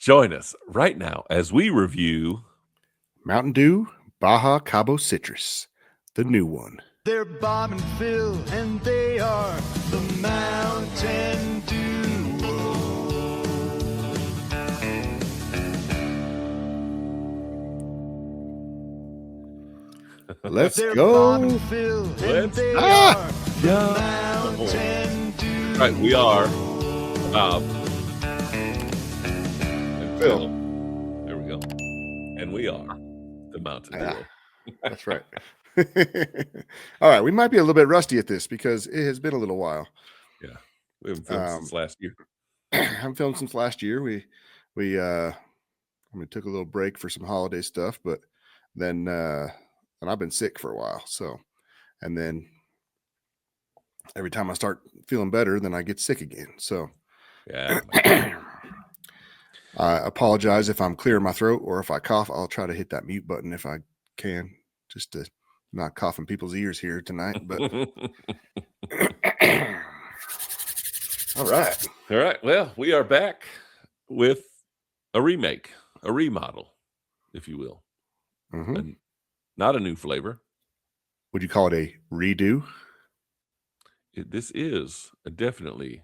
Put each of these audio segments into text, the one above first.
Join us right now as we review Mountain Dew Baja Cabo Citrus, the new one. They're Bob and Phil, and they are the Mountain Duo. Let's They're go. Bob and Phil, and Let's they go. are the Mountain Duo. Right, we are Bob and Phil. There we go. And we are the Mountain Duo. That's right. All right, we might be a little bit rusty at this because it has been a little while. Yeah, we haven't filmed since last year. I haven't filmed since last year. We took a little break for some holiday stuff, but then I've been sick for a while. So, and then every time I start feeling better, then I get sick again. So, Yeah. I apologize if I'm clearing my throat or if I cough. I'll try to hit that mute button if I can, just to not cough in people's ears here tonight. But all right. All right. Well, we are back with a remake, a remodel, if you will. Mm-hmm. And not a new flavor. Would you call it a redo? This is definitely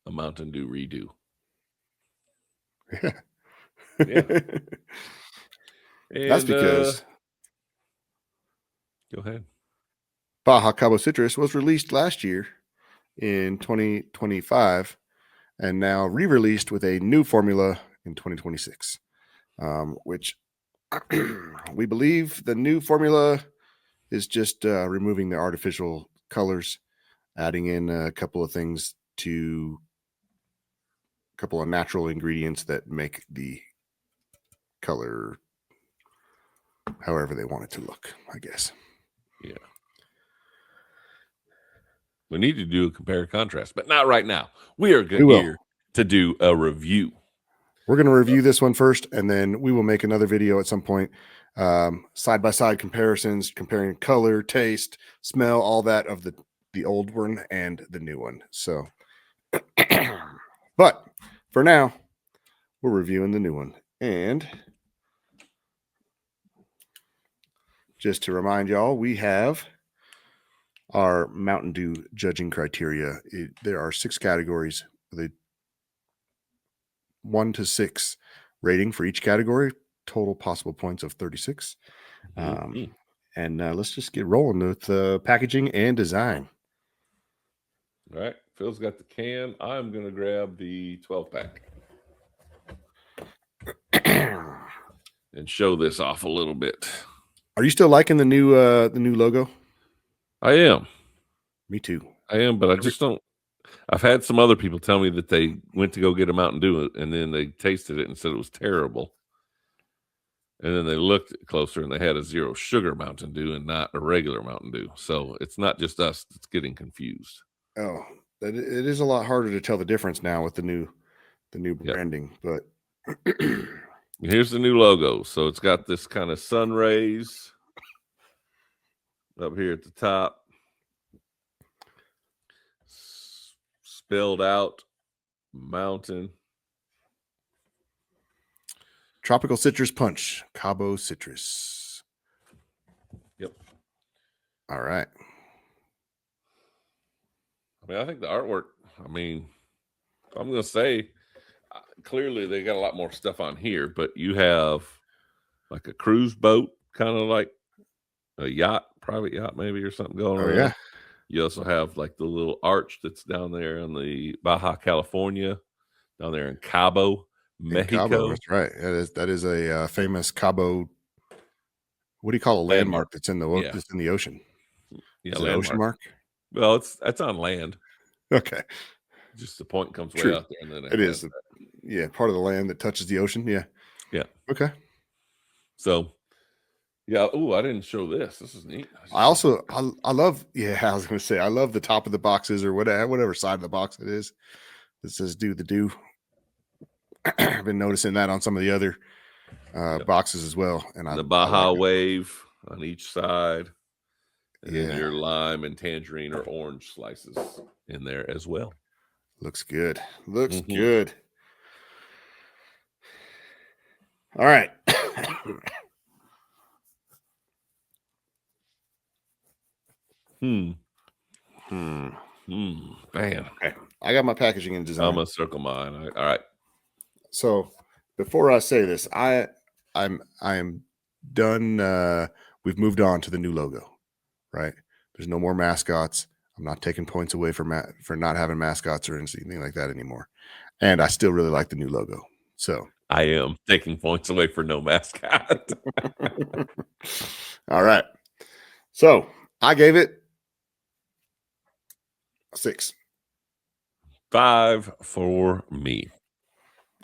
a Mountain Dew redo. Yeah. That's because go ahead. Baja Cabo Citrus was released last year in 2025 and now re-released with a new formula in 2026, which we believe the new formula is just removing the artificial colors, adding in a couple of things to a couple of natural ingredients that make the color however they want it to look, I guess. Yeah. We need to do a compare contrast, but not right now. We are here to do a review. We're going to review this one first, and then we will make another video at some point. Side-by-side comparisons, comparing color, taste, smell, all that of the old one and the new one. So, but for now, we're reviewing the new one. And just to remind y'all, we have our Mountain Dew judging criteria. There are 6 categories with a 1 to 6 rating for each category, total possible points of 36. And let's just get rolling with packaging and design. All right. Phil's got the can. I'm going to grab the 12-pack and show this off a little bit. Are you still liking the new logo? I am. Me too. I am, but I just don't. I've had some other people tell me that they went to go get a Mountain Dew and then they tasted it and said it was terrible. And then they looked closer and they had a 0 sugar Mountain Dew and not a regular Mountain Dew. So it's not just us that's getting confused. Oh, it is a lot harder to tell the difference now with the new branding. But here's the new logo. So it's got this kind of sun rays up here at the top. Spelled out mountain. Tropical Citrus Punch, Cabo Citrus. Yep. All right. I mean, I think the artwork, I'm going to say, clearly they got a lot more stuff on here, but you have like a cruise boat, kind of like a yacht, private yacht maybe, or something going on. Yeah. You also have like the little arch that's down there in the Baja California, down there in Cabo, Mexico. Cabo, that's right. That is a famous Cabo. What do you call a landmark that's in the that's in the ocean? Yeah, is it an ocean mark. Well, that's on land. Okay. Just the point comes way out there, and then it is. Part of the land that touches the ocean. Yeah. Yeah. Okay. So. Yeah. Oh, I didn't show this. This is neat. I love. Yeah, I was going to say I love the top of the boxes or whatever side of the box it is. It says "Do the Dew." I've been noticing that on some of the other boxes as well. And the Baja wave on each side, and then your lime and tangerine or orange slices in there as well. Looks good. Looks good. All right. Hmm. Hmm. Man, Okay. I got my packaging and design. I'm gonna circle mine. All right. So before I say this, I am done. We've moved on to the new logo, right? There's no more mascots. I'm not taking points away for not having mascots or anything like that anymore. And I still really like the new logo. So I am taking points away for no mascot. all right. So I gave it a 6. 5 for me.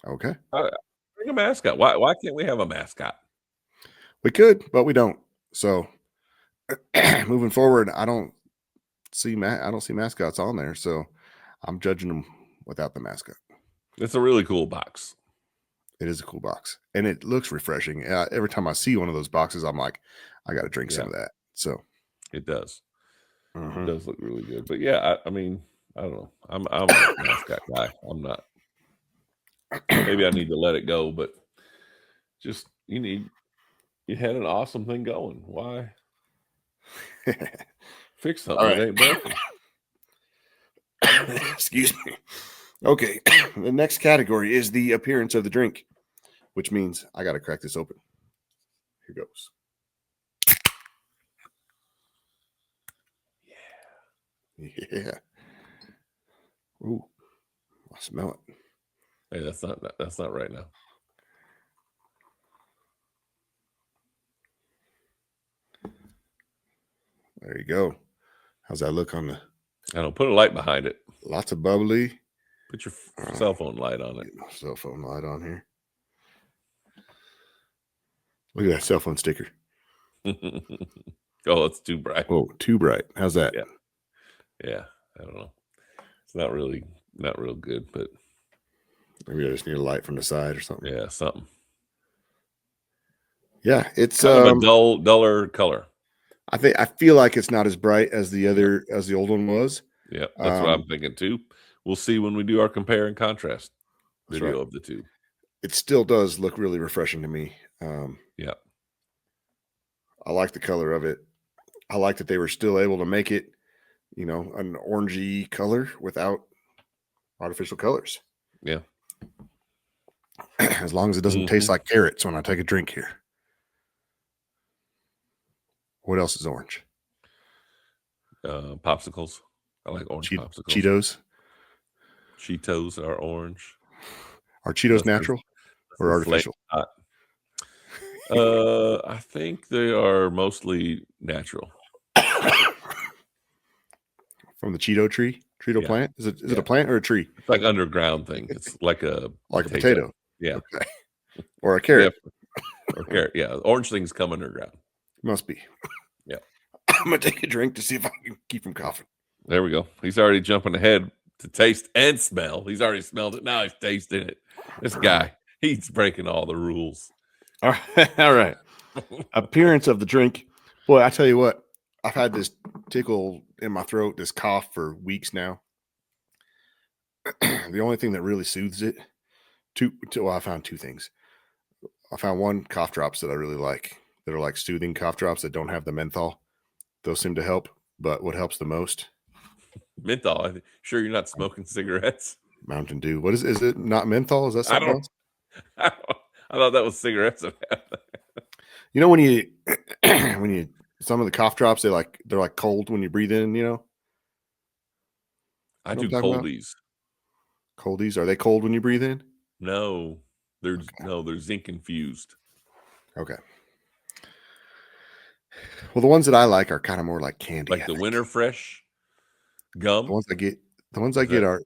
Okay. Bring a mascot. Why can't we have a mascot? We could, but we don't. So moving forward, I don't see mascots on there. So I'm judging them without the mascot. It's a really cool box. It is a cool box, and it looks refreshing. Every time I see one of those boxes, I'm like, I got to drink some of that. So It does. mhm. It does look really good. But yeah, I mean, I don't know. I'm a mascot guy. I'm not. Maybe I need to let it go, but just you had an awesome thing going. Why fix All something that right. ain't broken? Excuse me. Okay. The next category is the appearance of the drink, which means I got to crack this open. Here goes. Yeah. Ooh, I smell it. Hey, that's not right now. There you go. How's that look on the? I don't put a light behind it. Lots of bubbly. Put your cell phone light on it. Get my cell phone light on here. Look at that cell phone sticker. Oh, it's too bright. Oh, too bright. How's that? Yeah. I don't know. It's not real good, but Maybe I just need a light from the side or something. yeah, something. Yeah, it's Kind of a duller color. I feel like it's not as bright as the old one was. Yeah, that's what I'm thinking too. We'll see when we do our compare and contrast video of the two. It still does look really refreshing to me. Yeah. I like the color of it. I like that they were still able to make it, an orangey color without artificial colors. Yeah. As long as it doesn't taste like carrots when I take a drink here. What else is orange? Popsicles. I like orange popsicles. Cheetos. Cheetos are orange. Are Cheetos natural or artificial? I think they are mostly natural. From the Cheeto tree? Cheeto plant? Is it a plant or a tree? It's like underground thing. It's like a potato. Yeah. Okay. Or a carrot. Or carrot. Yeah. Orange things come underground. Must be. Yeah. I'm gonna take a drink to see if I can keep from coughing. There we go. He's already jumping ahead to taste and smell. He's already smelled it. Now he's tasting it. This guy, he's breaking all the rules. All right. Appearance of the drink. Boy, I tell you what, I've had this tickle in my throat, this cough for weeks now. The only thing that really soothes it, I found 2 things. I found one, cough drops that I really like, that are like soothing cough drops that don't have the menthol. Those seem to help, but what helps the most? Menthol. I'm sure you're not smoking cigarettes. Mountain Dew. What is it not menthol? Is that something else? I thought that was cigarettes. When you some of the cough drops, they're like cold when you breathe in, I do coldies. Coldies, are they cold when you breathe in? No, they're zinc infused. Okay. Well, the ones that I like are kind of more like candy. Like the Winter Fresh gum. The ones I get are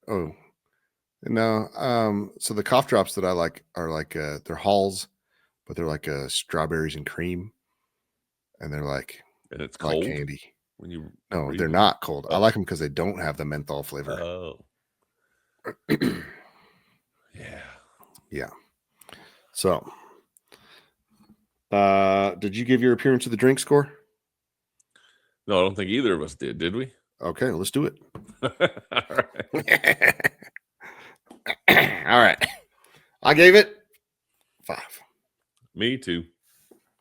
no. So the cough drops that I like are like they're Halls, but they're like strawberries and cream, and they're like it's cold like candy. When you they're not cold. I like them because they don't have the menthol flavor. Oh. Yeah. So, did you give your appearance of the drink score? No, I don't think either of us did we? Okay, let's do it. All right. All right. I gave it 5. Me too.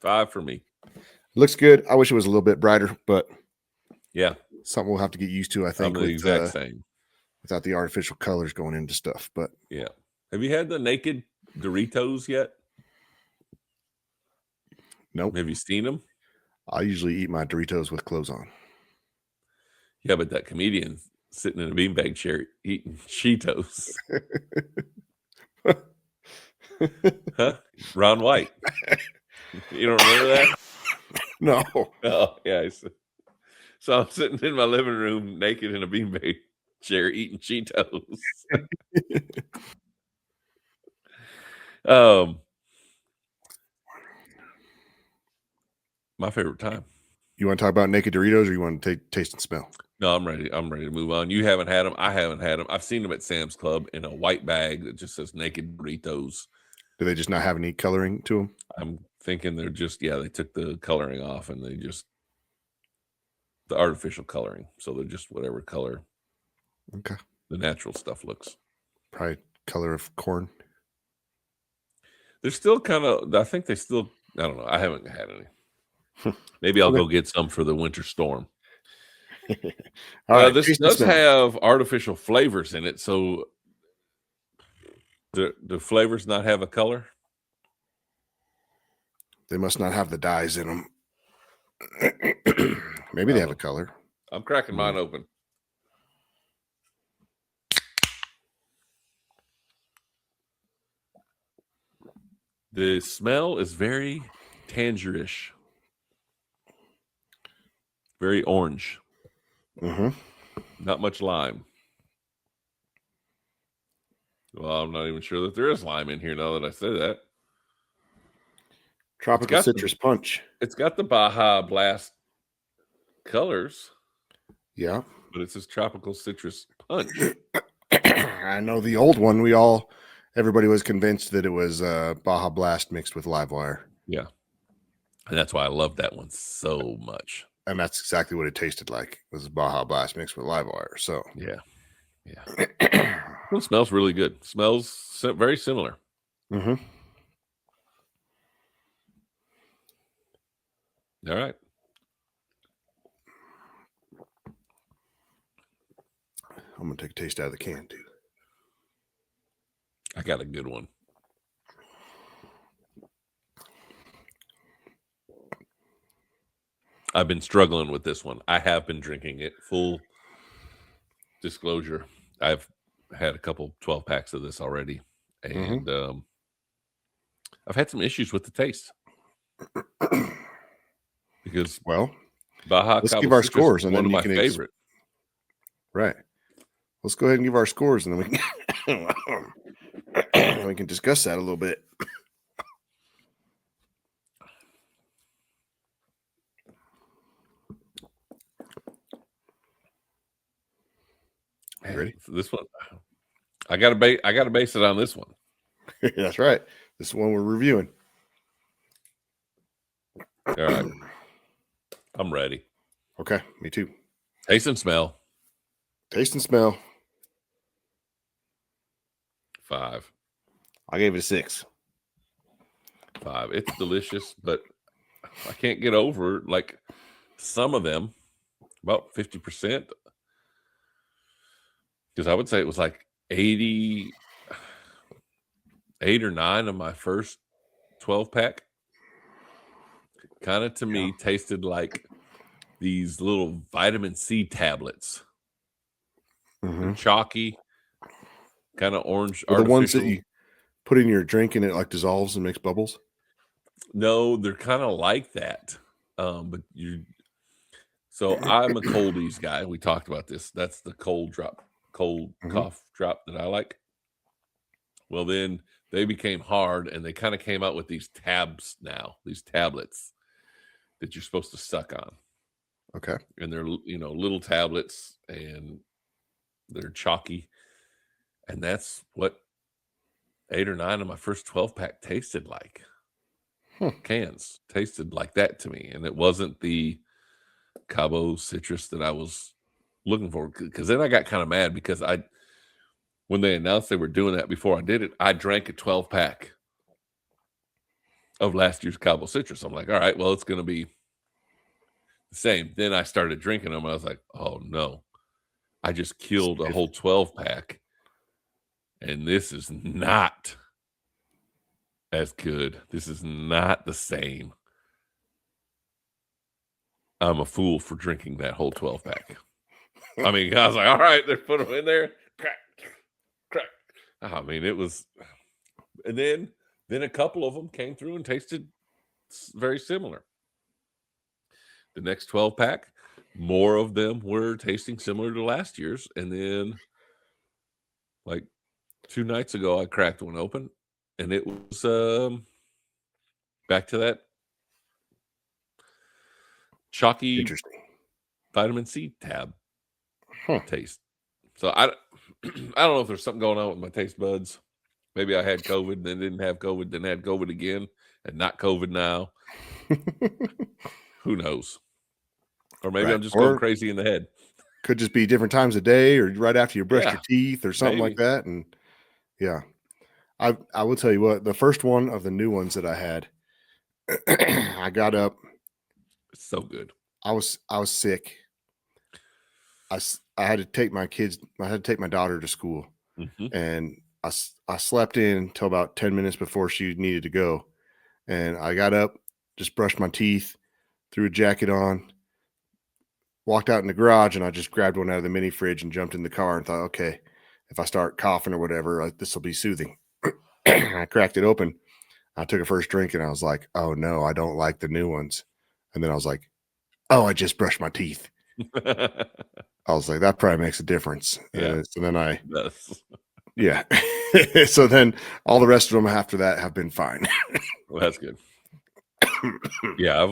5 for me. Looks good. I wish it was a little bit brighter, but Yeah, something we'll have to get used to, I I'm think, the exact same. without the artificial colors going into stuff. But Yeah. Have you had the naked Doritos yet? nope. Have you seen them? I usually eat my Doritos with clothes on. Yeah, but that comedian sitting in a beanbag chair eating Cheetos. Huh? Ron White. You don't remember that? No. Oh, yeah. So I'm sitting in my living room naked in a beanbag chair eating Cheetos. My favorite time. You want to talk about naked Doritos, or you want to taste and smell? No, I'm ready. I'm ready to move on. You haven't had them. I haven't had them. I've seen them at Sam's Club in a white bag that just says naked Doritos. Do they just not have any coloring to them? I'm thinking they're just, they took the coloring off and they just, the artificial coloring. So they're just whatever color Okay. the natural stuff looks. Probably color of corn. They're still kind of, I think they still, I don't know. I haven't had any. Maybe I'll Okay. go get some for the winter storm. All right. This taste and does smell. have artificial flavors in it. So do flavors not have a color? They must not have the dyes in them. Maybe they have a color. I'm cracking mine open. The smell is very tangerish, very orange. Mm-hmm. Not much lime. Well, I'm not even sure that there is lime in here now that I say that. Tropical citrus punch. It's got the Baja Blast colors. Yeah. But it says tropical citrus punch. I know the old one. Everybody was convinced that it was Baja Blast mixed with live wire. Yeah. And that's why I love that one so much. And that's exactly what it tasted like. It was Baja Blast mixed with live wire. So yeah. It smells really good. Smells very similar. Mm-hmm. All right. I'm gonna take a taste out of the can, dude. I got a good one. I've been struggling with this one. I have been drinking it. Full disclosure. I've had a couple 12 packs of this already. And I've had some issues with the taste. Because Baja let's Cabo give our Citrus scores, and one then of my favorite. Right. Let's go ahead and give our scores, and then we can discuss that a little bit. You ready? So this one, I gotta base it on this one. That's right. This is the one we're reviewing. All right. I'm ready. Okay, me too. Taste and smell. Taste and smell. 5. I gave it a 6. 5. It's delicious, but I can't get over like some of them, about 50%. Because I would say it was like 8 or 9 of my first 12 pack. Kind of to me tasted like these little vitamin C tablets. They're chalky, kind of orange. The ones that you put in your drink and it like dissolves and makes bubbles? No, they're kind of like that. So I'm a coldies guy. We talked about this. That's the cold cough drop that I like. Well, then they became hard and they kind of came out with these tabs now, these tablets that you're supposed to suck on. Okay. And they're, little tablets and they're chalky. And that's what 8 or 9 of my first 12 pack tasted like. Cans tasted like that to me. And it wasn't the Cabo Citrus that I was looking for. Because then I got kind of mad because when they announced they were doing that before I did it, I drank a 12 pack of last year's Cabo Citrus. I'm like, all right, well, it's going to be the same. Then I started drinking them. I was like, oh no, I just killed a whole 12 pack. And this is not as good. This is not the same. I'm a fool for drinking that whole 12 pack. I mean, I was like, all right, they put them in there. Crack, crack. I mean, it was, and then a couple of them came through and tasted very similar. The next 12 pack, more of them were tasting similar to last year's. And then, like 2 nights ago, I cracked one open, and it was back to that chalky Interesting. vitamin C tab taste. So I don't know if there's something going on with my taste buds. Maybe I had COVID and then didn't have COVID, then had COVID again, and not COVID now. Who knows? Or maybe I'm just going crazy in the head. Could just be different times of day, or right after you brush your teeth, or something like that. And yeah, I will tell you what, the first one of the new ones that I had, I got up. It's so good. I was sick. I had to take my kids. I had to take my daughter to school, and I slept in until about 10 minutes before she needed to go. And I got up, just brushed my teeth, threw a jacket on, walked out in the garage, and I just grabbed one out of the mini fridge and jumped in the car and thought, okay, if I start coughing or whatever, this will be soothing. I cracked it open. I took a first drink and I was like, oh no, I don't like the new ones. And then I was like, oh, I just brushed my teeth. I was like, that probably makes a difference. Yeah. So then Yeah. So then all the rest of them after that have been fine. Well, that's good. Yeah,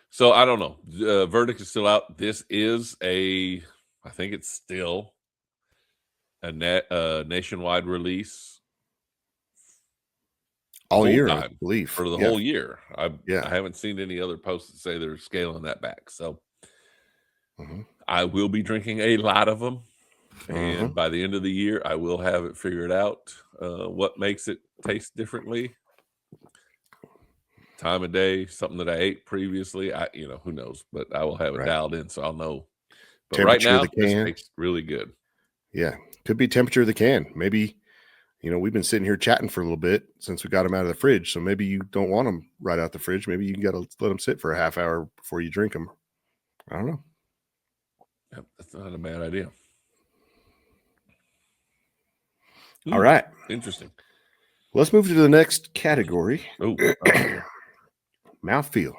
so I don't know. The verdict is still out. This is I think it's still a nationwide release all year, I believe, for the whole year. I haven't seen any other posts that say they're scaling that back. So I will be drinking a lot of them. And by the end of the year, I will have it figured out what makes it taste differently. Time of day, something that I ate previously. Who knows? But I will have it dialed in, so I'll know. But right now, this tastes really good. Yeah, could be temperature of the can. Maybe, we've been sitting here chatting for a little bit since we got them out of the fridge. So maybe you don't want them right out the fridge. Maybe you got to let them sit for a half hour before you drink them. I don't know. Yep, that's not a bad idea. All right. Interesting. Let's move to the next category. Oh, mouthfeel.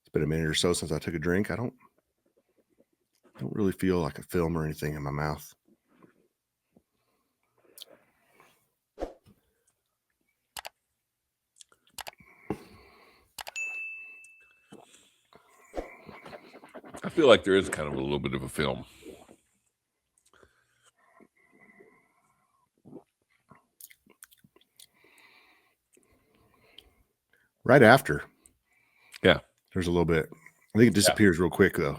It's been a minute or so since I took a drink. I don't really feel like a film or anything in my mouth. I feel like there is kind of a little bit of a film. Right after. Yeah. There's a little bit. I think it disappears real quick, though.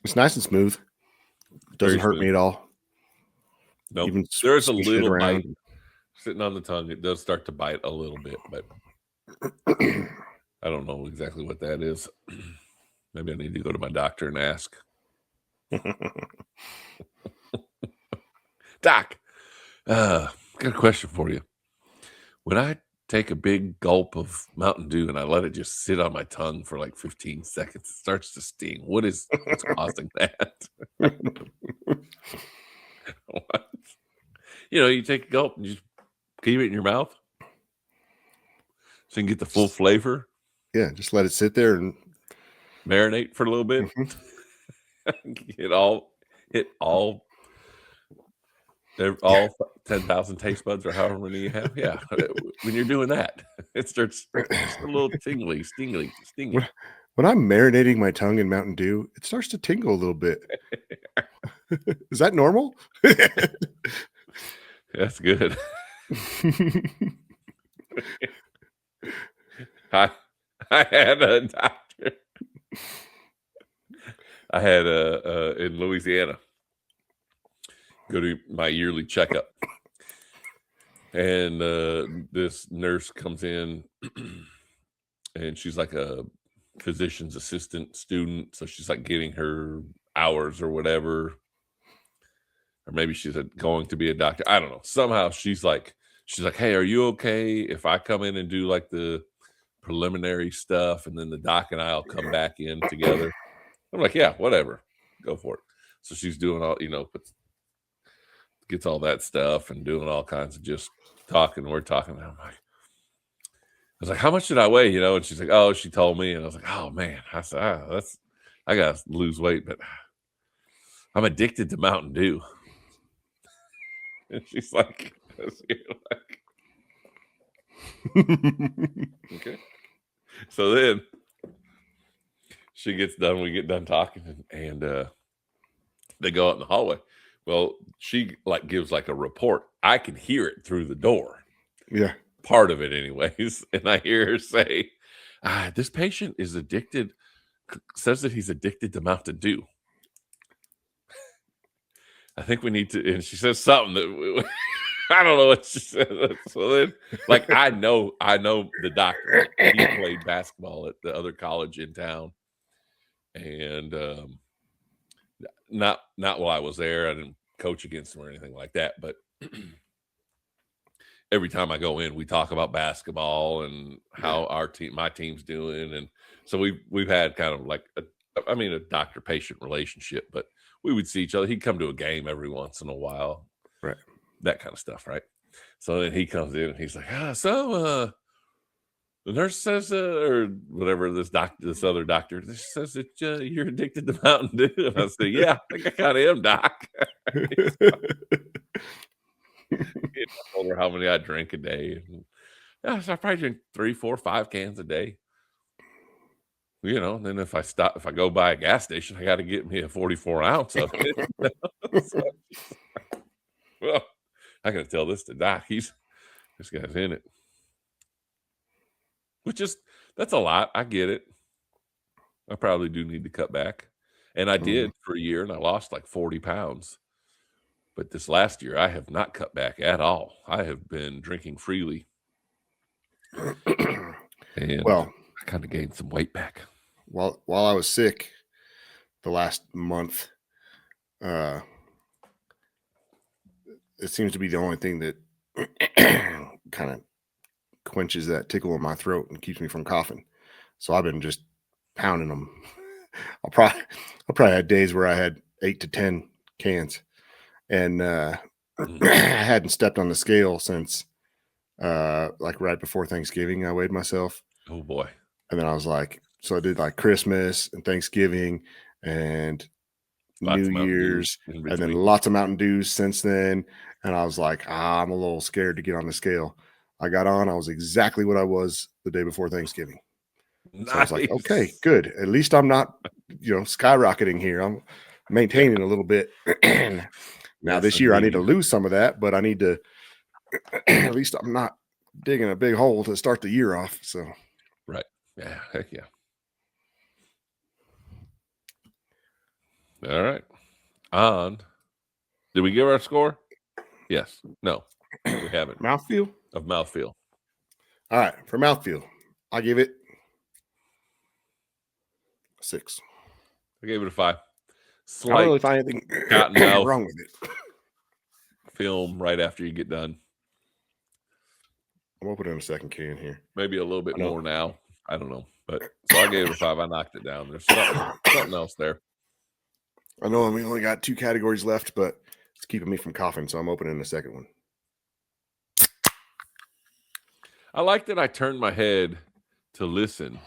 It's nice and smooth. Doesn't hurt me at all. No, nope. There's a little bite sitting on the tongue. It does start to bite a little bit, but I don't know exactly what that is. Maybe I need to go to my doctor and ask. Doc, got a question for you. When I take a big gulp of Mountain Dew and I let it just sit on my tongue for like 15 seconds, it starts to sting. What's causing that? What? You take a gulp and you just keep it in your mouth so you can get the full flavor. Yeah, just let it sit there and marinate for a little bit. Hit all 10,000 taste buds or however many you have. Yeah, when you're doing that, it starts just a little tingly. When I'm marinating my tongue in Mountain Dew, it starts to tingle a little bit. Is that normal? That's good. I had a doctor. I had in Louisiana go to my yearly checkup, and this nurse comes in, and she's like a physician's assistant student, so she's like getting her hours or whatever, or maybe she's going to be a doctor. I don't know. Somehow she's like, hey, are you okay if I come in and do like the preliminary stuff, and then the doc and I'll come back in together? I'm like, yeah, whatever, go for it. So she's doing all, gets all that stuff and doing all kinds of just talking. We're talking. And I was like, how much did I weigh? And she's like, oh, she told me. And I was like, oh man. I said, I gotta lose weight, but I'm addicted to Mountain Dew. And she's like, okay. So then she gets done. We get done talking, and they go out in the hallway. Well, she like gives like a report. I can hear it through the door. Yeah. Part of it anyways. And I hear her say, this patient is addicted, says that he's addicted to Mountain Dew. I think we need to, and she says something that I don't know what she said. So then, like, I know the doctor. He played basketball at the other college in town. And not while I was there. I didn't coach against him or anything like that, but every time I go in, we talk about basketball and how my team's doing. And so we've had kind of like a doctor-patient relationship, but we would see each other. He'd come to a game every once in a while. Right. That kind of stuff, right? So then he comes in and he's like, the nurse says, or whatever, this other doctor, this says that you're addicted to Mountain Dew. And I said, yeah, I think I kind of am, doc. I told her how many I drink a day. And, so I probably drink 3, 4, 5 cans a day. Then if I go by a gas station, I got to get me a 44 ounce of it. So, well, I got to tell this to Doc. This guy's in it. That's a lot. I get it. I probably do need to cut back. And I did for a year, and I lost like 40 pounds. But this last year, I have not cut back at all. I have been drinking freely. And I kind of gained some weight back. While I was sick the last month, it seems to be the only thing that kind of quenches that tickle in my throat and keeps me from coughing. So I've been just pounding them. I probably had days where I had 8 to 10 cans, and I hadn't stepped on the scale since like right before Thanksgiving. I weighed myself. Oh boy. And then I was like, so I did like Christmas and Thanksgiving and New Year's, and then lots of Mountain Dews since then. And I was like, I'm a little scared to get on the scale. I got on. I was exactly what I was the day before Thanksgiving. Nice. So I was like, okay, good. At least I'm not, skyrocketing here. I'm maintaining a little bit. Now this year I need to lose some of that, but I need to, at least I'm not digging a big hole to start the year off. So, right. Yeah. Heck yeah. All right. Did we give our score? Yes. No, we haven't. Mouthfeel? Of mouthfeel. All right. For mouthfeel, I give it 6. I gave it a 5. I don't really find anything wrong with it. Film right after you get done. I'm opening a second can here. Maybe a little bit more now. I don't know. But so I gave it a 5. I knocked it down. There's something else there. I know we only got 2 categories left, but it's keeping me from coughing, so I'm opening the second one. I like that I turned my head to listen.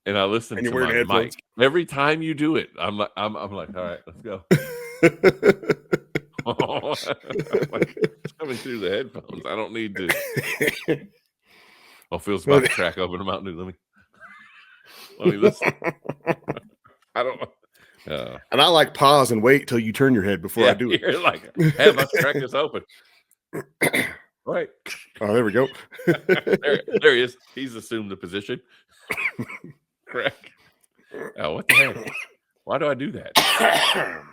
And I listen to my mic. Every time you do it, I'm like, all right, let's go. It's coming through the headphones. I don't need to. Phil's about to crack open a Mountain Dew. Let me listen. I don't know. And I like pause and wait till you turn your head before I do it. You're like, hey, let's crack this open. Right. Oh, there we go. there he is. He's assumed the position. Crack. Oh, what the heck? Why do I do that?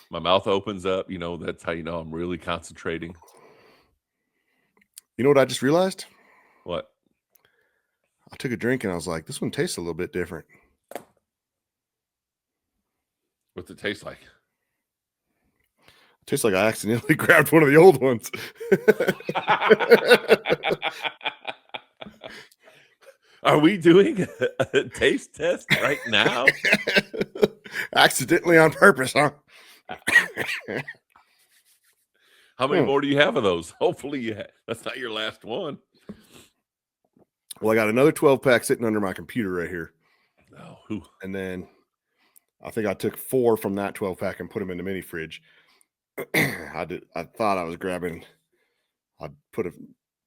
My mouth opens up. You know, that's how you know I'm really concentrating. You know what I just realized? What? I took a drink and I was like, this one tastes a little bit different. What's it taste like? It tastes like I accidentally grabbed one of the old ones. Are we doing a taste test right now? Accidentally on purpose, huh? How many more do you have of those? Hopefully that's not your last one. Well, I got another 12-pack sitting under my computer right here. Oh, and then I think I took 4 from that 12-pack and put them in the mini fridge. I thought I was grabbing. I put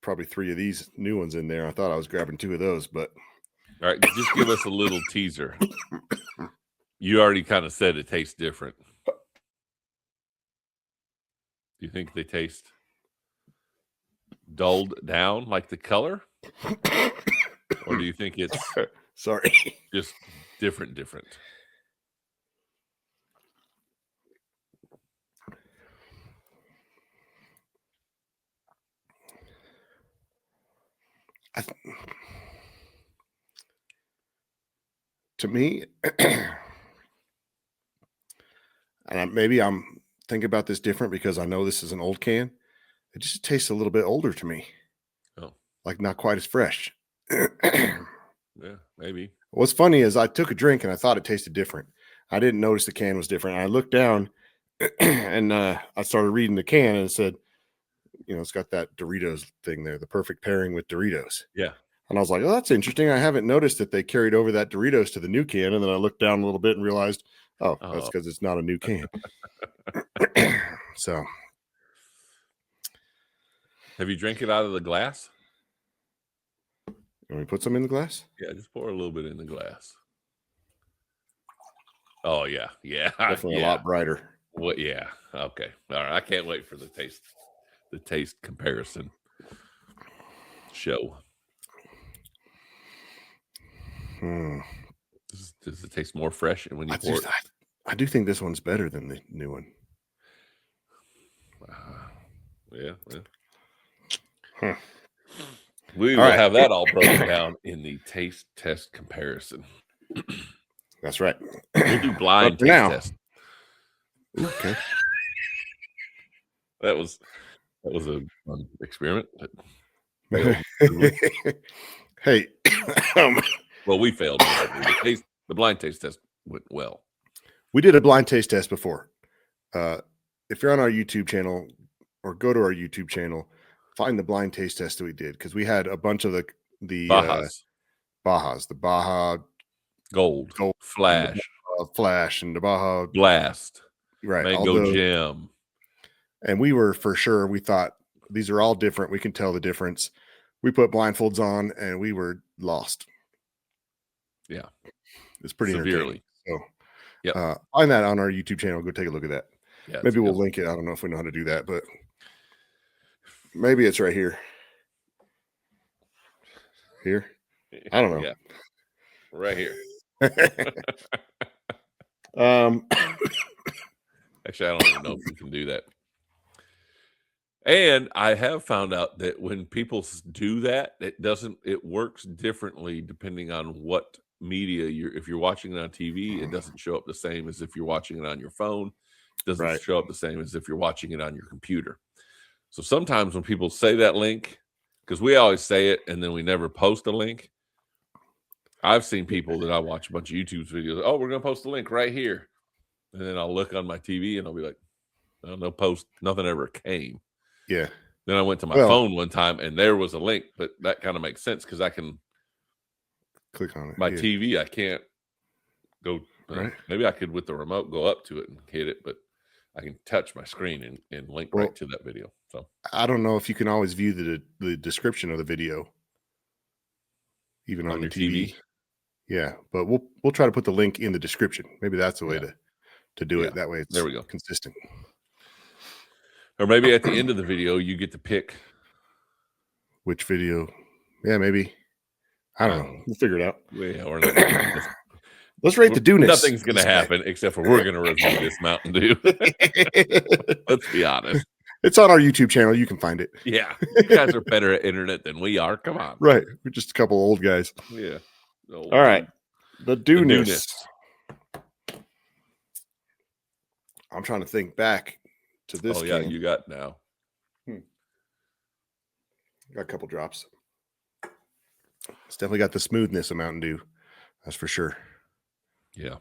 probably 3 of these new ones in there. I thought I was grabbing 2 of those, but all right. Just give us a little teaser. You already kind of said it tastes different. Do you think they taste dulled down like the color? Or do you think it's sorry, just different? To me, and maybe I'm thinking about this different because I know this is an old can. It just tastes a little bit older to me. Oh, like not quite as fresh. yeah, maybe. What's funny is I took a drink and I thought it tasted different. I didn't notice the can was different. I looked down and I started reading the can and it said, you know, it's got that Doritos thing there, the perfect pairing with Doritos. Yeah. And I was like, oh, that's interesting. I haven't noticed that they carried over that Doritos to the new can. And then I looked down a little bit and realized, that's because it's not a new can. So. Have you drank it out of the glass? Can we put some in the glass? Yeah, just pour a little bit in the glass. Oh, yeah. Yeah. Definitely a lot brighter. What? Yeah. Okay. All right. I can't wait for the taste comparison show. Does it taste more fresh? And when you pour it? I do think this one's better than the new one. Yeah. We will have that all broken down in the taste test comparison. That's right. We'll do blind taste test. Okay. That was a fun experiment. Hey. Well, we failed. The blind taste test went well. We did a blind taste test before. If you're on our YouTube channel or go to our YouTube channel, find the blind taste test that we did because we had a bunch of the Bajas, the Baja Gold, Flash, Flash, and the Baja Blast, right? Mango Gem. And we were for sure. We thought these are all different. We can tell the difference. We put blindfolds on and we were lost. Yeah, it's pretty severely. So, yeah, find that on our YouTube channel. Go take a look at that. Yeah, maybe we'll link it. I don't know if we know how to do that, but maybe it's right here. Here, I don't know. Yeah, right here. Actually, I don't even know if we can do that. And I have found out that when people do that, it works differently depending on what media if you're watching it on TV, it doesn't show up the same as if you're watching it on your phone. It doesn't show up the same as if you're watching it on your computer. So sometimes when people say that link, because we always say it and then we never post a link. I've seen people that I watch a bunch of YouTube videos. Oh, we're going to post a link right here. And then I'll look on my TV and I'll be like, oh, no post, nothing ever came. Yeah. Then I went to my phone one time and there was a link, but that kind of makes sense because I can click on it. My TV, I can't go. Maybe I could with the remote go up to it and hit it, but I can touch my screen and link right to that video. So I don't know if you can always view the description of the video, even on your TV. Yeah, but we'll try to put the link in the description. Maybe that's the way to do it. That way it's consistent. Or maybe at the end of the video, you get to pick which video. Yeah, maybe. I don't know. We'll figure it out. We're not gonna do this. Let's rate the Dewness. Nothing's going to happen except for we're going to review this Mountain Dew. Let's be honest. It's on our YouTube channel. You can find it. Yeah. You guys are better at internet than we are. Come on. Right. We're just a couple old guys. Yeah. All right. The Dewness. I'm trying to think back to this. Oh, yeah. You got now. Got a couple drops. It's definitely got the smoothness of Mountain Dew. That's for sure. Yeah.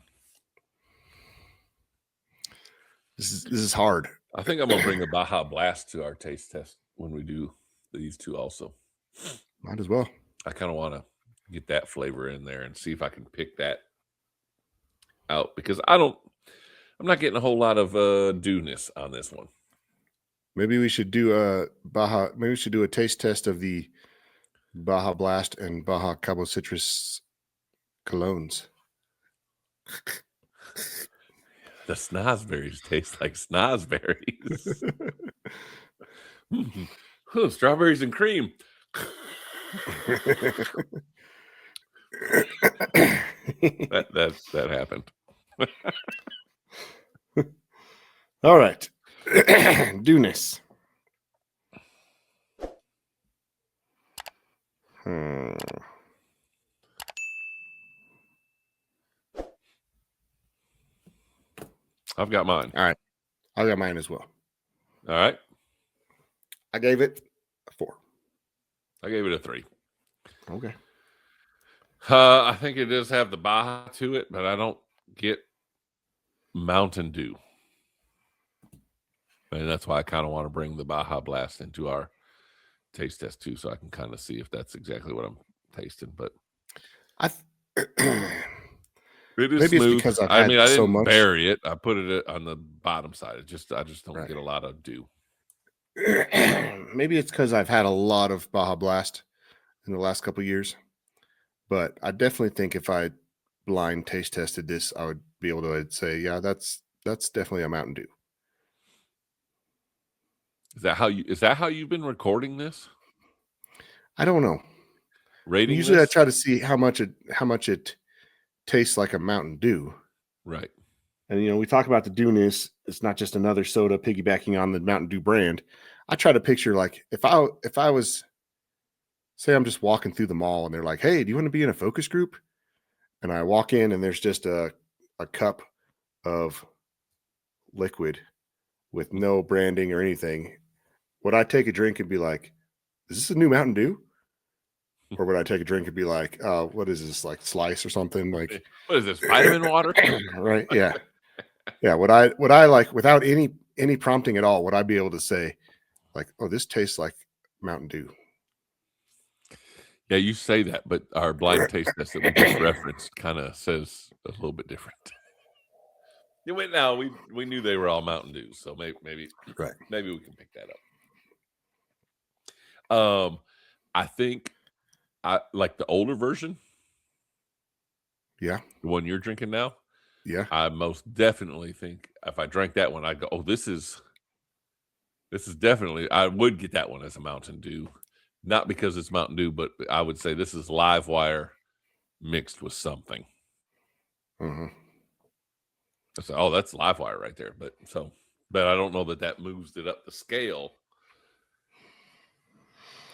This is hard. I think I'm going to bring a Baja Blast to our taste test when we do these two also. Might as well. I kind of want to get that flavor in there and see if I can pick that out because I'm not getting a whole lot of dewness on this one. Maybe we should do maybe we should do a taste test of the Baja Blast and Baja Cabo Citrus colognes. The snozberries taste like snozberries. Strawberries and cream. that happened. All right. Dewness. I've got mine. All right. I got mine as well. All right. I gave it a 4. I gave it a 3. Okay. I think it does have the Baja to it, but I don't get Mountain Dew. And that's why I kind of want to bring the Baja Blast into our taste test too, so I can kind of see if that's exactly what I'm tasting. But it is maybe smooth. It's because I didn't bury it. I put it on the bottom side. I just don't get a lot of dew. Maybe it's because I've had a lot of Baja Blast in the last couple of years. But I definitely think if I blind taste tested this, I would be able to say, yeah, that's definitely a Mountain Dew. Is that how you've been recording this? I don't know. Rating usually this? I try to see how much it tastes like a Mountain Dew. Right. And we talk about the Dewness. It's not just another soda piggybacking on the Mountain Dew brand. I try to picture like if I was, say I'm just walking through the mall and they're like, hey, do you want to be in a focus group? And I walk in and there's just a cup of liquid with no branding or anything. Would I take a drink and be like, is this a new Mountain Dew? Or would I take a drink and be like, what is this, like Slice or something? Like, what is this, vitamin water? Right. Yeah. Yeah. Would I like, without any prompting at all, would I be able to say like, oh, this tastes like Mountain Dew? Yeah, you say that, but our blind taste test that we just referenced kind of says a little bit different. Now we knew they were all Mountain Dew, so maybe right. Maybe we can pick that up. I think I like the older version. Yeah. The one you're drinking now. Yeah. I most definitely think if I drank that one, I'd go, oh, this is definitely, I would get that one as a Mountain Dew. Not because it's Mountain Dew, but I would say this is Live Wire mixed with something. Mm-hmm. So, oh, that's Live Wire right there. But I don't know that moves it up the scale.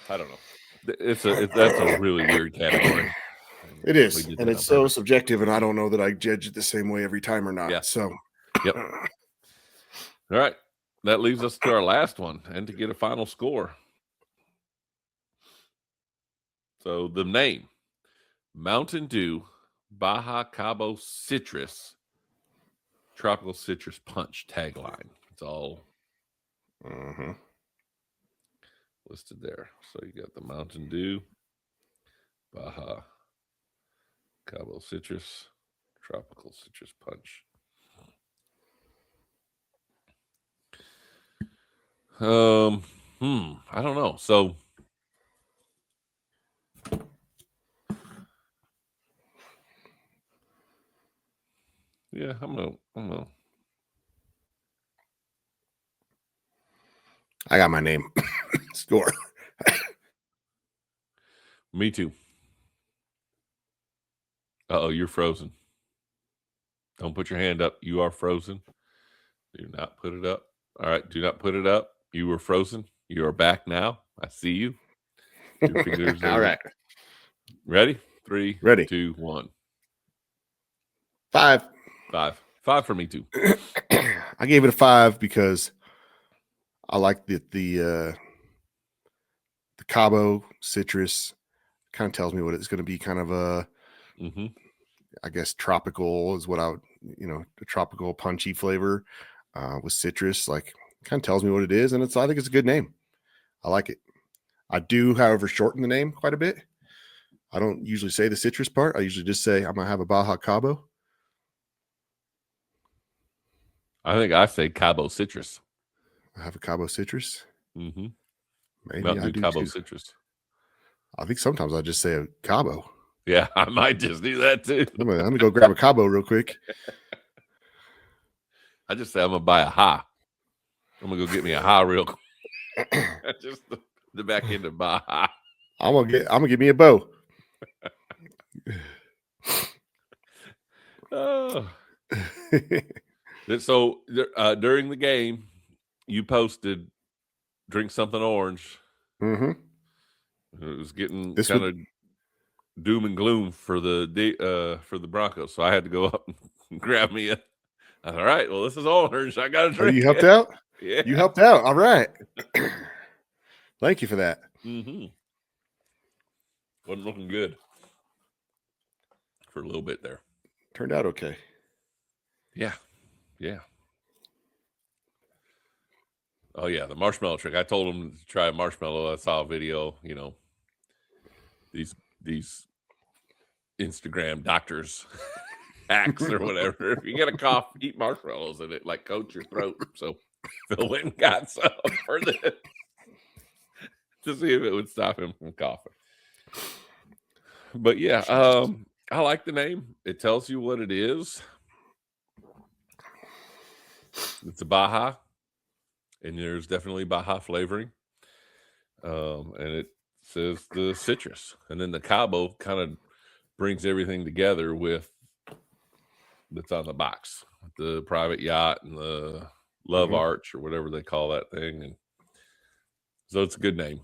I don't know. That's a really weird category. It is, and it's so subjective, and I don't know that I judge it the same way every time or not. Yeah. So, yep. All right, that leaves us to our last one, and to get a final score. So the name, Mountain Dew Baja Cabo Citrus Tropical Citrus Punch tagline. It's all listed there. So you got the Mountain Dew Baja Cabo Citrus Tropical Citrus Punch. I don't know. So yeah, I'm gonna. I got my name. Score. Me too. Uh-oh, you're frozen. Don't put your hand up. You are frozen. Do not put it up. All right, do not put it up. You were frozen. You are back now. I see you. Your fingers All are right. ready. 3, Ready. 2, 1. 5. 5. 5 for me too. I gave it a 5 because I like the Cabo Citrus. Kind of tells me what it's going to be. Kind of a, Mm-hmm. I guess, tropical is what I would, the tropical punchy flavor with citrus. Like, kind of tells me what it is, and I think it's a good name. I like it. I do, however, shorten the name quite a bit. I don't usually say the citrus part. I usually just say I'm gonna have a Baja Cabo. I think I say Cabo Citrus. I have a Cabo Citrus. Mm-hmm. Maybe Mountain I Dew do Cabo too. Citrus. I think sometimes I just say a Cabo. Yeah, I might just do that too. I'm gonna go grab a Cabo real quick. I just say I'm gonna buy a high. I'm gonna go get me a high real quick. Just the back end of buy a high. I'm gonna get me a bow. Oh. So during the game, you posted drink something orange. Mm-hmm. It was getting kind of doom and gloom for the Broncos, so I had to go up and grab me a. I thought, all right, well, this is orange. I got to drink. You helped out. Yeah, you helped out. All right. Thank you for that. Mm-hmm. Wasn't looking good for a little bit there. Turned out okay. Yeah. Oh yeah, the marshmallow trick. I told him to try a marshmallow. I saw a video. These Instagram doctors hacks or whatever. If you get a cough, eat marshmallows and it like coats your throat. So Phil went and got some for this to see if it would stop him from coughing. But yeah, I like the name. It tells you what it is. It's a Baja, and there's definitely Baja flavoring. And it says the citrus, and then the Cabo kind of brings everything together with that's on the box, the private yacht and the love arch or whatever they call that thing. And so it's a good name.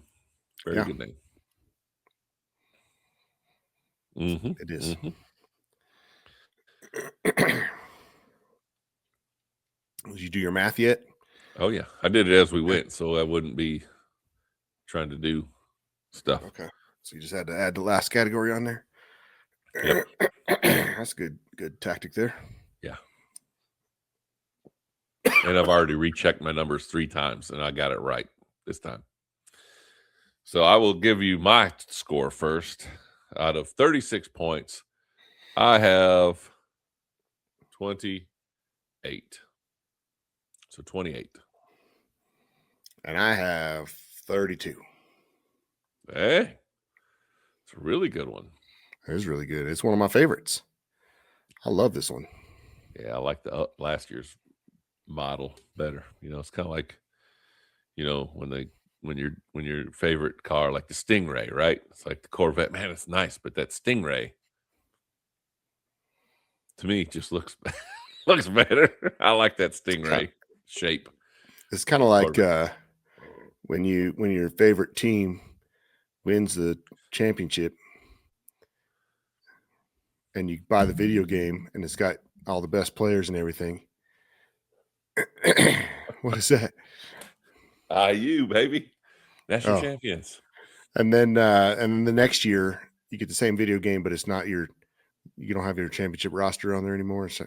Very good name. Mm-hmm. It is. Mm-hmm. Did you do your math yet? Oh yeah, I did it as we went, so I wouldn't be trying to do stuff. Okay, so you just had to add the last category on there. Yep. That's good tactic there. Yeah. And I've already rechecked my numbers 3 times, and I got it right this time. So I will give you my score first. Out of 36 points, I have 28. So 28. And I have 32. Hey, it's a really good one. It is really good. It's one of my favorites. I love this one. Yeah, I like the last year's model better. It's kind of like, when your favorite car, like the Stingray, right? It's like the Corvette. Man, it's nice, but that Stingray, to me, just looks better. I like that Stingray shape. It's kind of like when your favorite team wins the championship and you buy the video game and it's got all the best players and everything. What is that? You, baby. That's your champions. And then the next year you get the same video game, but it's not you don't have your championship roster on there anymore. It's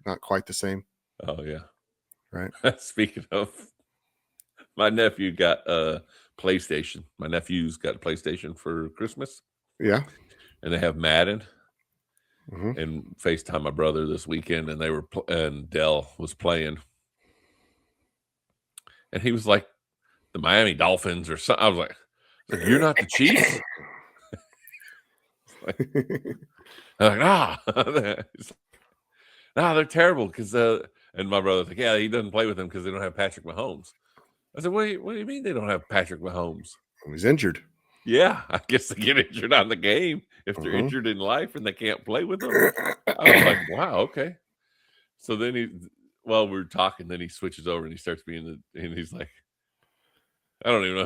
not quite the same. Oh yeah. Right. Speaking of, my nephew got a PlayStation. My nephew's got a PlayStation for Christmas. Yeah. And they have Madden. Mm-hmm. And FaceTime my brother this weekend, and and Dell was playing. And he was like, the Miami Dolphins or something. I was like, you're not the Chiefs? I'm like, nah, they're terrible because and my brother's like, yeah, he doesn't play with them because they don't have Patrick Mahomes. I said, what do you mean they don't have Patrick Mahomes? He's injured. Yeah, I guess they get injured on the game if they're injured in life and they can't play with them. I was like, wow, okay. So then while we were talking, then he switches over and he starts being and he's like, I don't even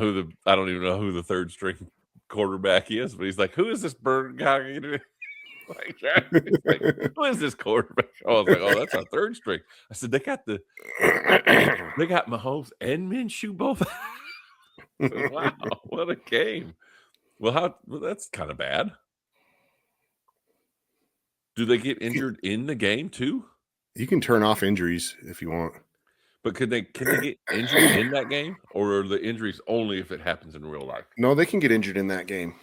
know who the third string quarterback is, but he's like, who is this bird guy? Like, he's like, who is this quarterback? I was like, oh, that's our third string. I said, they got Mahomes and Minshew both. I said, wow, what a game. Well, that's kind of bad. Do they get injured in the game too? You can turn off injuries if you want. But can they get injured in that game, or are the injuries only if it happens in real life? No, they can get injured in that game.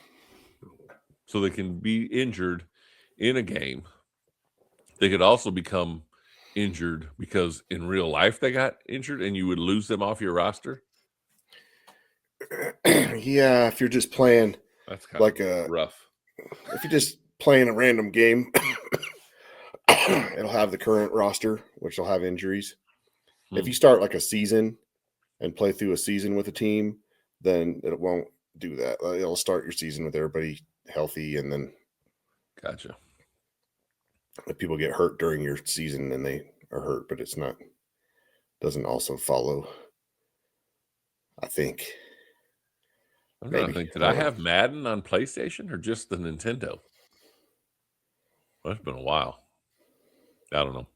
So they can be injured in a game. They could also become injured because in real life they got injured and you would lose them off your roster. Yeah, if you're just playing That's kind like of rough. If you're just playing a random game, it'll have the current roster, which will have injuries. If you start like a season and play through a season with a team, then it won't do that. It'll start your season with everybody healthy, and then Gotcha. if people get hurt during your season, then they are hurt, but doesn't also follow, I think. I'm trying to think, did I have Madden on PlayStation or just the Nintendo? Well, it's been a while. I don't know.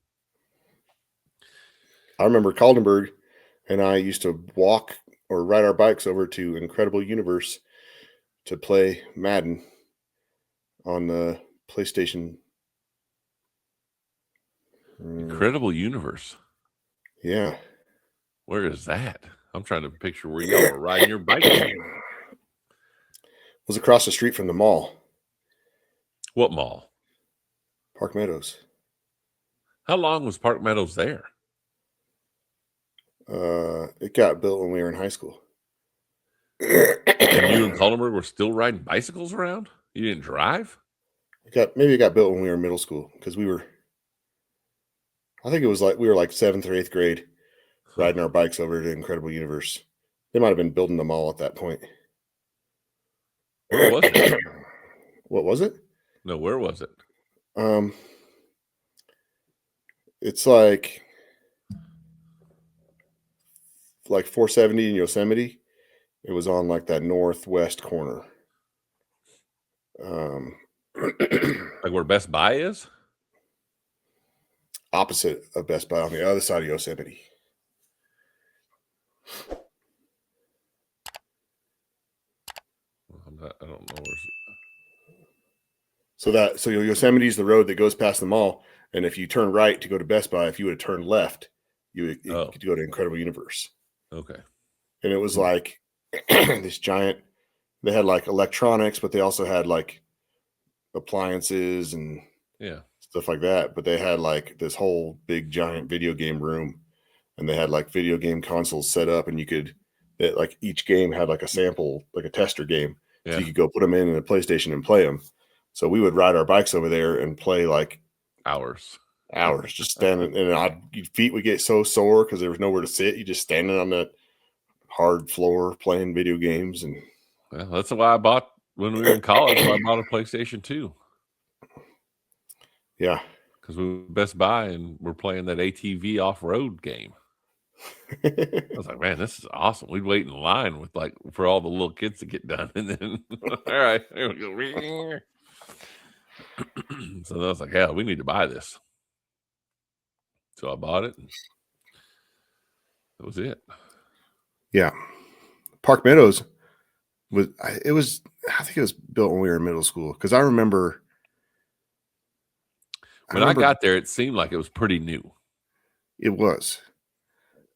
I remember Caldenberg and I used to walk or ride our bikes over to Incredible Universe to play Madden on the PlayStation. Incredible Universe. Yeah. Where is that? I'm trying to picture where y'all were riding your bike. It was across the street from the mall. What mall? Park Meadows. How long was Park Meadows there? It got built when we were in high school. And you and Cullenberg were still riding bicycles around? You didn't drive? Maybe it got built when we were in middle school because I think it was like we were like 7th or 8th grade riding our bikes over to Incredible Universe. They might have been building the mall at that point. Where was it? What was it? No, where was it? It's like 470 in Yosemite. It was on like that northwest corner. Like where Best Buy is? Opposite of Best Buy, on the other side of Yosemite. I don't know where. So Yosemite is the road that goes past the mall, and if you turn right to go to Best Buy, if you would have turned left, you could go to Incredible Universe. Okay. And it was like this giant. They had like electronics, but they also had like appliances and stuff like that. But they had like this whole big giant video game room, and they had like video game consoles set up, and like each game had like a sample, like a tester game. So you could go put them in a PlayStation and play them. So we would ride our bikes over there and play like hours, just standing, and your feet would get so sore because there was nowhere to sit. You just standing on that hard floor playing video games. And well, that's why I bought when we were in college. I bought a PlayStation 2. Yeah, because we were Best Buy and we're playing that ATV off-road game. I was like, man, this is awesome. We'd wait in line with for all the little kids to get done, and then all right, here we go. So I was like, yeah, we need to buy this. So I bought it, and that was it. Yeah, Park Meadows I think it was built when we were in middle school, because I remember when I got there, it seemed like it was pretty new. It was.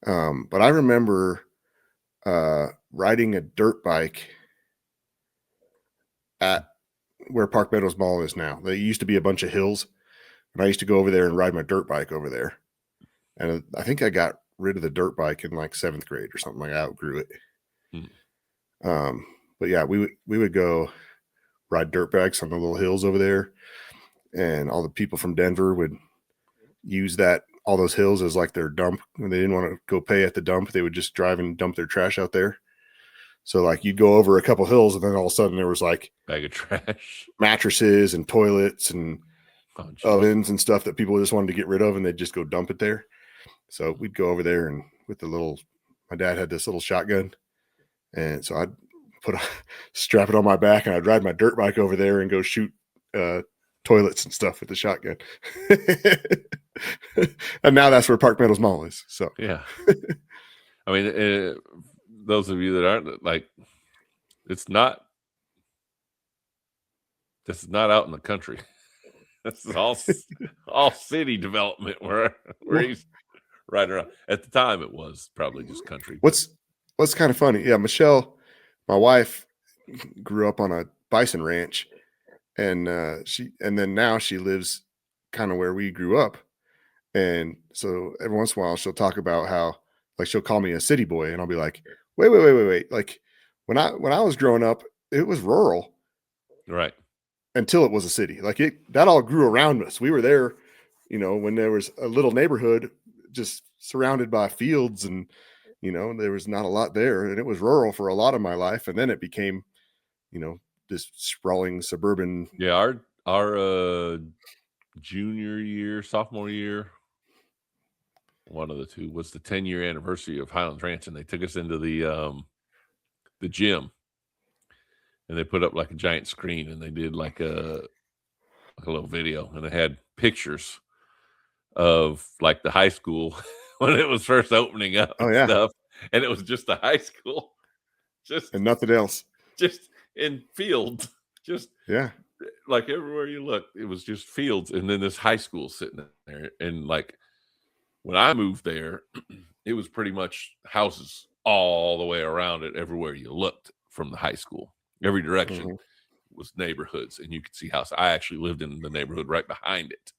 But I remember riding a dirt bike at where Park Meadows Mall is now. There used to be a bunch of hills, and I used to go over there and ride my dirt bike over there. And I think I got rid of the dirt bike in like 7th grade or something. I outgrew it. But yeah, we would go ride dirt bikes on the little hills over there, and all the people from Denver would use all those hills as like their dump. When they didn't want to go pay at the dump, they would just drive and dump their trash out there. So like you'd go over a couple hills and then all of a sudden there was like Bag of trash. mattresses and toilets and Oh, geez. ovens and stuff that people just wanted to get rid of, and they'd just go dump it there. So we'd go over there, and with my dad had this little shotgun, and so I'd strap it on my back, and I'd ride my dirt bike over there and go shoot toilets and stuff with the shotgun. And now that's where Park Meadows Mall is. So yeah. I mean, those of you that aren't like, this is not out in the country. This is all city development where he's riding around. At the time, it was probably just country. What's kind of funny? Yeah, Michelle, my wife, grew up on a bison ranch, and then now she lives kind of where we grew up. And so every once in a while, she'll talk about how, like, she'll call me a city boy, and I'll be like, wait. Like when I was growing up, it was rural, right? Until it was a city. Like that all grew around us. We were there, when there was a little neighborhood just surrounded by fields, and there was not a lot there, and it was rural for a lot of my life. And then it became, this sprawling suburban. Yeah, our junior year, sophomore year, one of the two, was the 10-year anniversary of Highlands Ranch, and they took us into the gym. And they put up like a giant screen, and they did like a little video, and they had pictures of like the high school when it was first opening up. Oh, yeah. Stuff. And it was just a high school, and nothing else, just in fields, just yeah, like everywhere you look, it was just fields. And then this high school sitting there, and like when I moved there, it was pretty much houses all the way around it, everywhere you looked from the high school. Every direction was neighborhoods, and you could see houses. I actually lived in the neighborhood right behind it.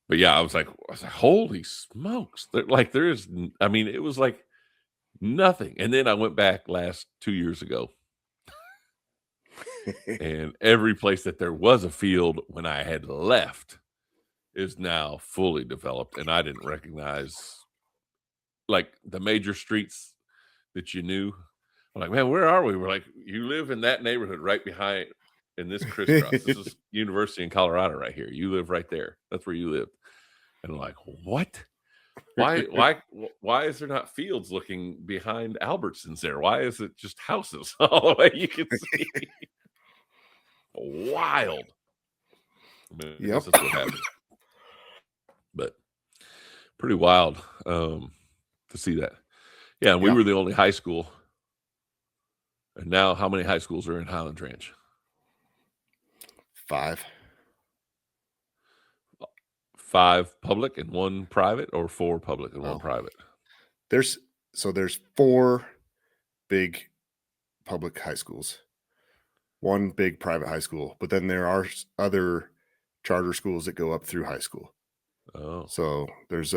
But yeah, I was like, holy smokes. It was like nothing. And then I went back 2 years ago. And every place that there was a field when I had left is now fully developed. And I didn't recognize like the major streets that you knew. I'm like, man, where are we? We're like, you live in that neighborhood right behind in this crisscross. This is University in Colorado right here. You live right there. That's where you live. And I'm like, what? Why is there not fields looking behind Albertsons there? Why is it just houses all the way you can see? Wild. I mean, yep. That's what happened. But pretty wild to see that. Yeah, and we were the only high school. And now how many high schools are in Highlands Ranch? 5. 5 public and 1 private, or 4 public and 1 private? There's 4 big public high schools, 1 big private high school, but then there are other charter schools that go up through high school. Oh. So there's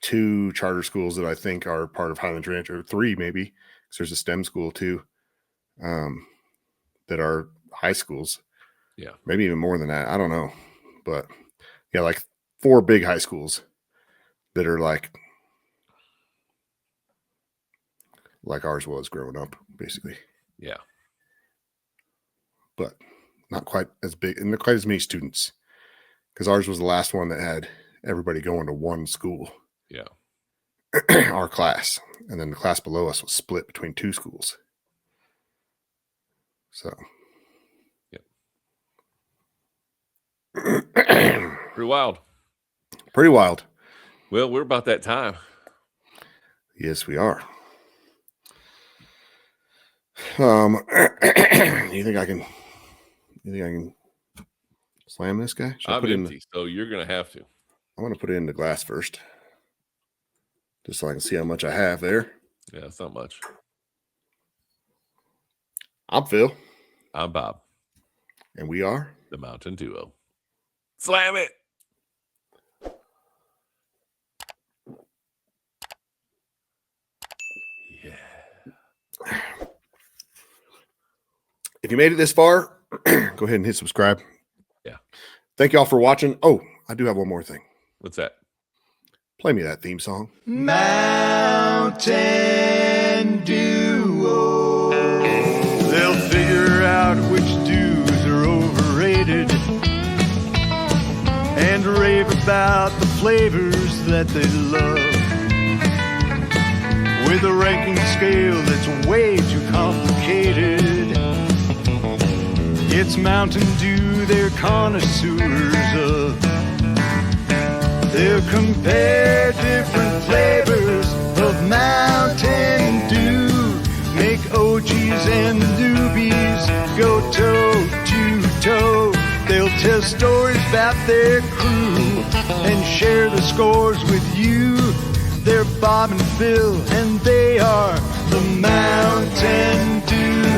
2 charter schools that I think are part of Highlands Ranch, or 3 maybe, because there's a STEM school too, that are high schools. Yeah. Maybe even more than that. I don't know. But yeah, like 4 big high schools that are like ours was growing up, basically. Yeah. But not quite as big and not quite as many students, because ours was the last one that had everybody going to one school. Yeah. Our class. And then the class below us was split between 2 schools. So. Pretty wild. Pretty wild. Well, we're about that time. Yes, we are. You think I can slam this guy? I'm empty, so you're gonna have to. I'm gonna put it in the glass first, just so I can see how much I have there. Yeah, it's not much. I'm Phil. I'm Bob. And we are the Mountain Duo. Slam it. Yeah. If you made it this far, go ahead and hit subscribe. Yeah. Thank y'all for watching. Oh, I do have one more thing. What's that? Play me that theme song. Mountain Dew. They'll figure out which dews are overrated and rave about the flavors that they love, with a ranking scale that's way too complicated. It's Mountain Dew they're connoisseurs of. They'll compare different flavors of Mountain Dew, make OGs and newbies go toe to toe. They'll tell stories about their crew and share the scores with you. They're Bob and Phil, and they are the Mountain Dew